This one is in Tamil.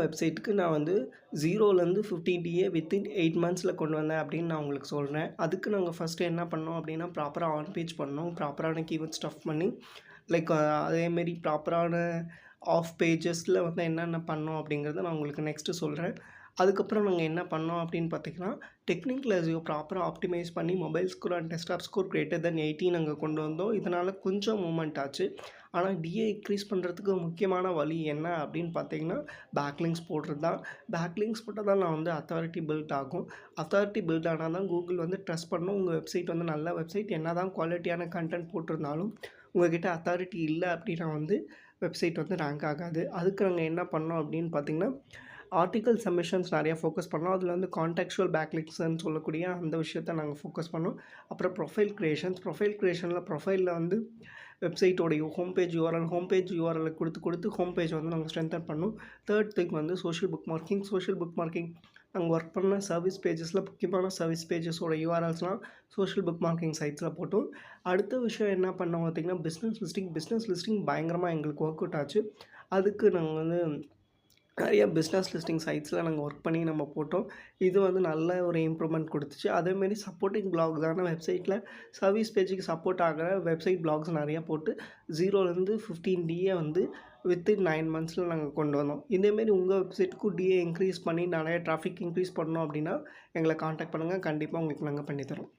வெப்சைட்டுக்கு நான் வந்து 0லேருந்து 50 டிஏ வித்தின் 8 மந்த்ஸில் கொண்டு வந்தேன் அப்படின்னு நான் உங்களுக்கு சொல்கிறேன். அதுக்கு நாங்கள் ஃபஸ்ட்டு என்ன பண்ணோம் அப்படின்னா, ப்ராப்பராக ஆன் பேஜ் பண்ணோம். ப்ராப்பரான கீவேர்ட் ஸ்டஃப் பண்ணி லைக் அதேமாரி ப்ராப்பரான ஆஃப் பேஜஸில் வந்து என்னென்ன பண்ணோம் அப்படிங்கிறத நான் உங்களுக்கு நெக்ஸ்ட்டு சொல்கிறேன். அதுக்கப்புறம் நாங்கள் என்ன பண்ணோம் அப்படின்னு பார்த்தீங்கன்னா, டெக்னிக்கல் எஸ்இஓ ப்ராப்பராக ஆப்டிமைஸ் பண்ணி mobile score and desktop score greater than 80 நாங்கள் கொண்டு வந்தோம். இதனால் கொஞ்சம் மூவ்மெண்ட் ஆச்சு. ஆனால் டிஏ இன்க்ரீஸ் பண்ணுறதுக்கு முக்கியமான வழி என்ன அப்படின்னு பார்த்தீங்கன்னா, பேக்லிங்க்ஸ் போடுறது தான். பேக்லிங்க்ஸ் போட்டால் தான் நான் வந்து அத்தாரிட்டி பில்ட் ஆகும். அத்தாரிட்டி பில்ட் ஆனால் தான் கூகுள் வந்து ட்ரஸ்ட் பண்ணும். உங்கள் வெப்சைட் வந்து நல்ல வெப்சைட். என்ன தான் குவாலிட்டியான கண்டென்ட் போட்டிருந்தாலும் உங்கள்கிட்ட அத்தாரிட்டி இல்லை அப்படின்னா வந்து வெப்சைட் வந்து ரேங்க் ஆகாது. அதுக்கு நாங்கள் என்ன பண்ணோம் அப்படின்னு பார்த்தீங்கன்னா, ஆர்டிக்கல் சப்மிஷன்ஸ் நிறையா ஃபோக்கஸ் பண்ணோம். அதில் வந்து கான்டெக்சுவல் பேக்லிங்க்ஸ்ன்னு சொல்லக்கூடிய அந்த விஷயத்த நாங்கள் ஃபோக்கஸ் பண்ணோம். அப்புறம் ப்ரொஃபைல் க்ரியேஷனில் ப்ரொஃபைலில் வந்து வெப்சைட்டோடைய ஹோம் பேஜ் யூஆர்எல் கொடுத்து ஹோம் பேஜ் வந்து நாங்கள் ஸ்ட்ரென்தன் பண்ணோம். தேர்ட் திங் வந்து சோஷியல் புக் மார்க்கிங் நாங்கள் ஒர்க் பண்ண சர்வீஸ் பேஜஸில் முக்கியமான சர்வீஸ் பேஜஸோட யூஆர்எல்ஸ்லாம் சோஷியல் புக் மார்க்கிங் சைட்ஸில் போட்டோம். அடுத்த விஷயம் என்ன பண்ணோம் பார்த்திங்கன்னா, பிஸ்னஸ் லிஸ்டிங் பயங்கரமாக எங்களுக்கு ஒர்க் அவுட் ஆச்சு. அதுக்கு நாங்கள் வந்து நிறைய பிஸ்னஸ் லிஸ்டிங் சைட்ஸில் நாங்கள் ஒர்க் பண்ணி நம்ம போட்டோம். இது வந்து நல்ல ஒரு இம்ப்ரூவ்மெண்ட் கொடுத்துச்சு. அதேமாரி சப்போர்ட்டிங் பிளாக்ஸான வெப்சைட்டில் சர்வீஸ் பேஜுக்கு சப்போர்ட் ஆகிற வெப்சைட் பிளாக்ஸ் நிறையா போட்டு 0லேருந்து 15 டிஏ வந்து வித்தின் 9 மந்த்ஸில் நாங்கள் கொண்டு வந்தோம். இதேமாரி உங்கள் வெப்சைட்டுக்கும் டிஏ இன்க்ரீஸ் பண்ணி நிறைய டிராஃபிக் இன்க்ரீஸ் பண்ணோம் அப்படின்னா எங்களை காண்டாக்ட் பண்ணுங்கள். கண்டிப்பாக உங்களுக்கு நாங்கள் பண்ணித்தரோம்.